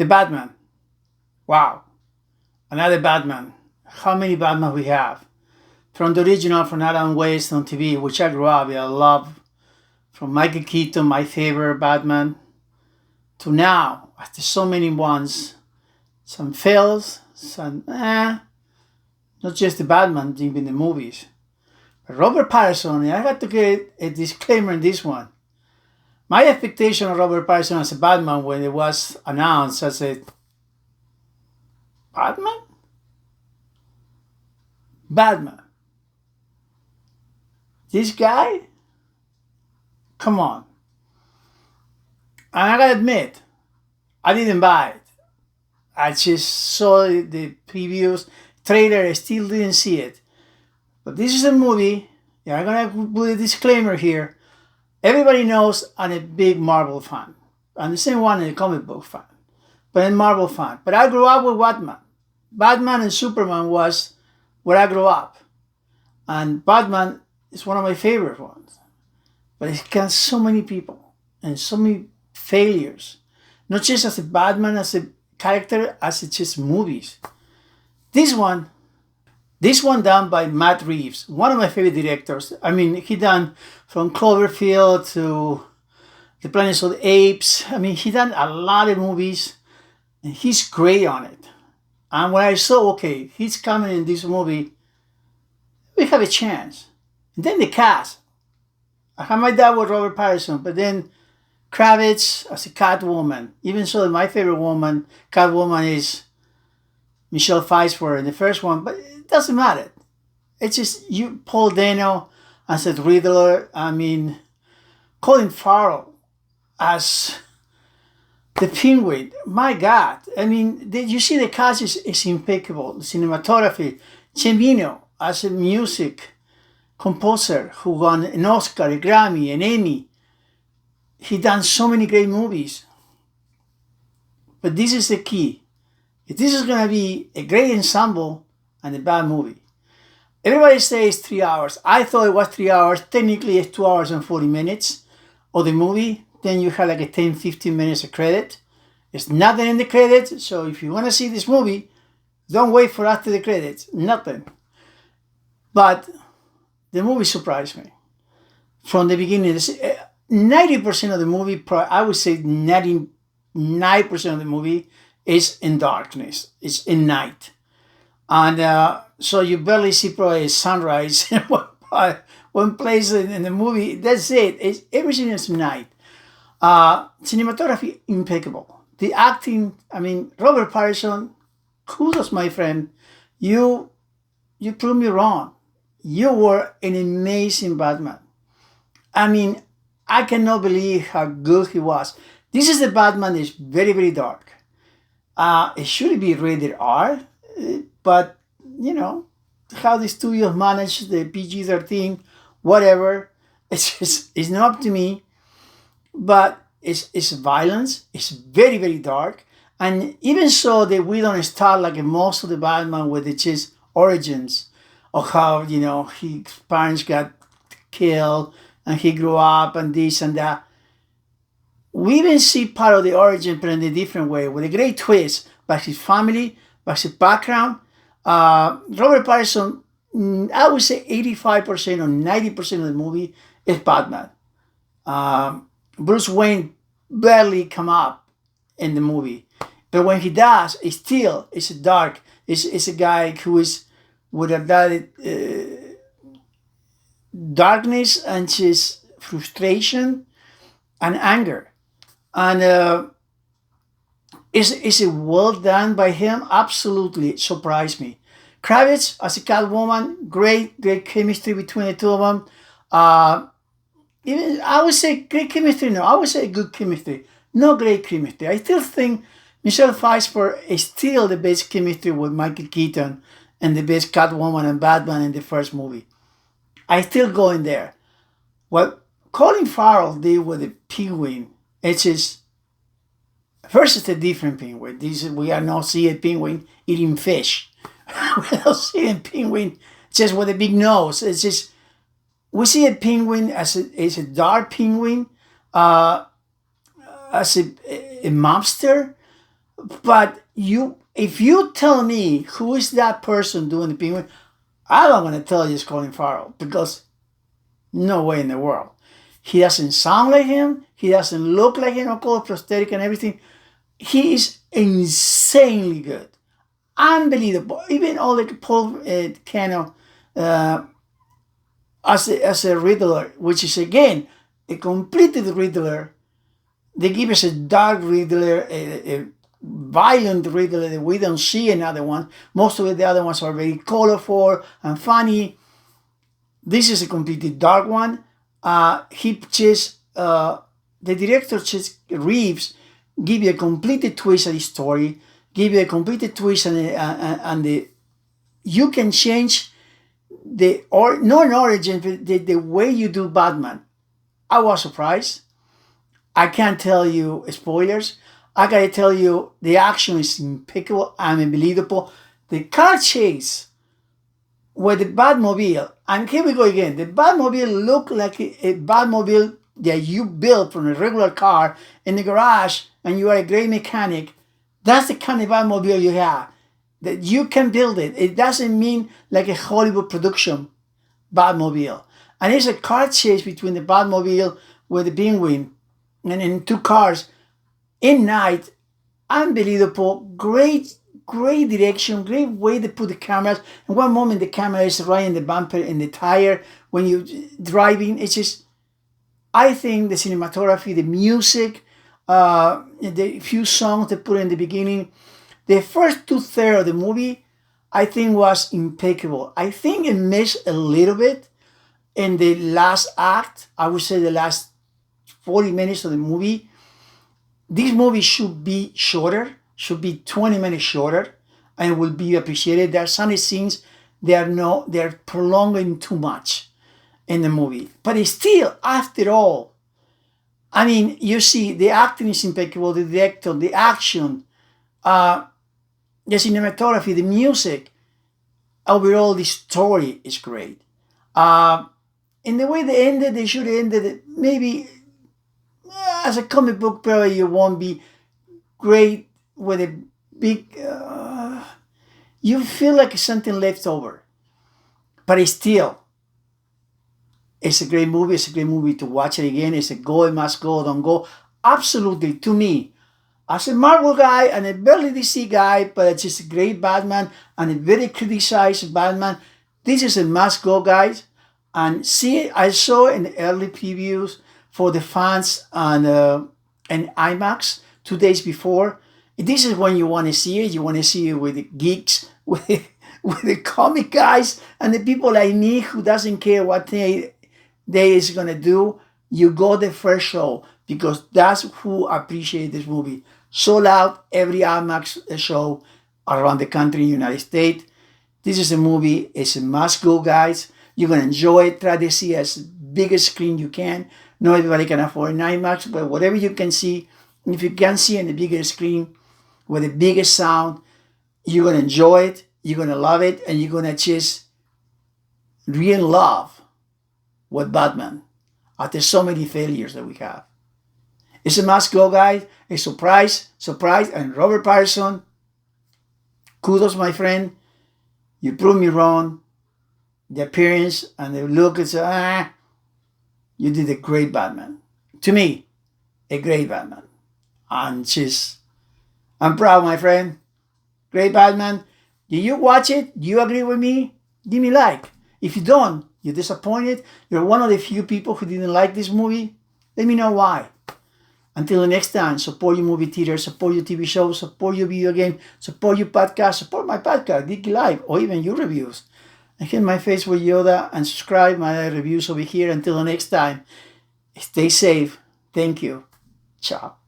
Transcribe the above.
The Batman. Wow. Another Batman. How many Batman we have? From the original, from Adam West on TV, which I grew up with, I love. From Michael Keaton, my favorite Batman, to now, after so many ones, some fails, some not just the Batman, even the movies. But Robert Pattinson, I got to get a disclaimer in this one. My expectation of Robert Pattinson as a Batman when it was announced as a Batman? Batman. This guy? Come on. And I gotta admit, I didn't buy it. I just saw the previews, trailer, I still didn't see it. But this is a movie, yeah, I'm gonna put a disclaimer here. Everybody knows I'm a big Marvel fan. I'm the same one, a comic book fan, but a Marvel fan. But I grew up with Batman. Batman and Superman was where I grew up. And Batman is one of my favorite ones. But it got so many people and so many failures. Not just as a Batman, as a character, as it's just movies. This one done by Matt Reeves, one of my favorite directors. I mean, he done from Cloverfield to The Planet of the Apes. I mean, he done a lot of movies, and he's great on it. And when I saw, okay, he's coming in this movie, we have a chance. And then the cast. I had my dad with Robert Pattinson, but then Kravitz as a Catwoman. Even so, my favorite woman, Catwoman, is Michelle Pfeiffer in the first one, but it doesn't matter. It's just you, Paul Dano as a Riddler. I mean, Colin Farrell as the Penguin. My God. I mean, you see the cast is impeccable. The cinematography. Cimino as a music composer who won an Oscar, a Grammy, an Emmy. He done so many great movies. But this is the key. If this is going to be a great ensemble and a bad movie. Everybody says 3 hours. I thought it was 3 hours. Technically, it's 2 hours and 40 minutes of the movie. Then you have like a 10, 15 minutes of credit. There's nothing in the credits. So if you want to see this movie, don't wait for after the credits. Nothing. But the movie surprised me. From the beginning, 90% of the movie, I would say 99% of the movie is in darkness. It's in night. And so you barely see probably sunrise in one place in the movie. That's it. Everything is night. Cinematography, impeccable. The acting, I mean, Robert Pattinson, kudos, my friend. You proved me wrong. You were an amazing Batman. I mean, I cannot believe how good he was. This is the Batman that's very, very dark. It should be rated R, but, you know, how the studios manage the PG-13, whatever, it's not up to me. But it's violence, it's very, very dark. And even so that we don't start like most of the Batman with the just origins of how, you know, his parents got killed and he grew up and this and that. We even see part of the origin, but in a different way, with a great twist by his family, by his background. Robert Pattinson, I would say 85% or 90% of the movie is Batman. Bruce Wayne barely come up in the movie. But when he does, it's dark. It's a guy who is with a darkness and just frustration and anger. And is it well done by him? Absolutely, it surprised me. Kravitz as a Catwoman, great chemistry between the two of them. Even I would say great chemistry. No, I would say good chemistry. No great chemistry. I still think Michelle Pfeiffer is still the best chemistry with Michael Keaton and the best Catwoman and Batman in the first movie. I still go in there. What Colin Farrell did with the Penguin, it's just first it's a different penguin. We are not seeing a penguin eating fish. We don't see a penguin just with a big nose. It's just we see a penguin as a dark penguin, as a mobster, But if you tell me who is that person doing the penguin, I'm not going to tell you it's Colin Farrell, because no way in the world. He doesn't sound like him. He doesn't look like him, of course, prosthetic and everything. He is insanely good. Unbelievable. Even all the Paul Cano as a Riddler, which is again a completed Riddler. They give us a dark Riddler, a violent Riddler that we don't see in other ones. Most of the other ones are very colorful and funny. This is a completely dark one. He just the director just Reeves give you a complete twist of the story, give you a complete twist and the you can change the or not an origin, but the way you do Batman. I was surprised. I can't tell you spoilers. I gotta tell you the action is impeccable and unbelievable. The car chase with the Batmobile, and here we go again. The Batmobile looked like a Batmobile that you built from a regular car in the garage, and you are a great mechanic. That's the kind of Batmobile you have. That you can build it. It doesn't mean like a Hollywood production Batmobile. And it's a car chase between the Batmobile with the Penguin and in two cars in night. Unbelievable. Great direction, great way to put the cameras. In one moment the camera is right in the bumper, in the tire when you're driving. It's just, I think the cinematography, the music, the few songs they put in the beginning, the first 2/3 of the movie, I think was impeccable. I think it missed a little bit in the last act. I would say the last 40 minutes of the movie. This movie should be shorter, should be 20 minutes shorter, and will be appreciated. There are some scenes they're prolonging too much in the movie. But it's still, after all, I mean, you see, the acting is impeccable, the director, the action, the cinematography, the music, overall, the story is great. In the way they ended, they should have ended it maybe as a comic book, probably you won't be great with a big. You feel like something left over, but it's a great movie. It's a great movie to watch it again. It's a go, it must go, don't go. Absolutely, to me, as a Marvel guy and a barely DC guy, but it's just a great Batman and a very criticized Batman. This is a must go, guys. And see, I saw in the early previews for the fans on IMAX 2 days before. This is when you want to see it. You want to see it with the geeks, with the comic guys, and the people like me who doesn't care what they is gonna do. You go the first show because that's who appreciate this movie. Sold out every IMAX show around the country, United States. This is a movie. It's a must go, guys. You're gonna enjoy it. Try to see as big a screen you can. Not everybody can afford an IMAX, but whatever you can see, if you can see on the bigger screen with the biggest sound, you're gonna enjoy it. You're gonna love it, and you're gonna just really love what Batman after so many failures that we have. It's a must go, guys. A surprise, and Robert Pattinson, kudos, my friend. You proved me wrong. The appearance and the look is you did a great Batman. To me, a great Batman. And I'm proud, my friend. Great Batman. Did you watch it? Do you agree with me? Give me a like. If you don't, you're disappointed. You're one of the few people who didn't like this movie. Let me know why. Until the next time, support your movie theater, support your TV shows, support your video game, support your podcast, support my podcast, Dicky Live, or even your reviews. And hit my face with Yoda and subscribe my reviews over here. Until the next time, stay safe. Thank you. Ciao.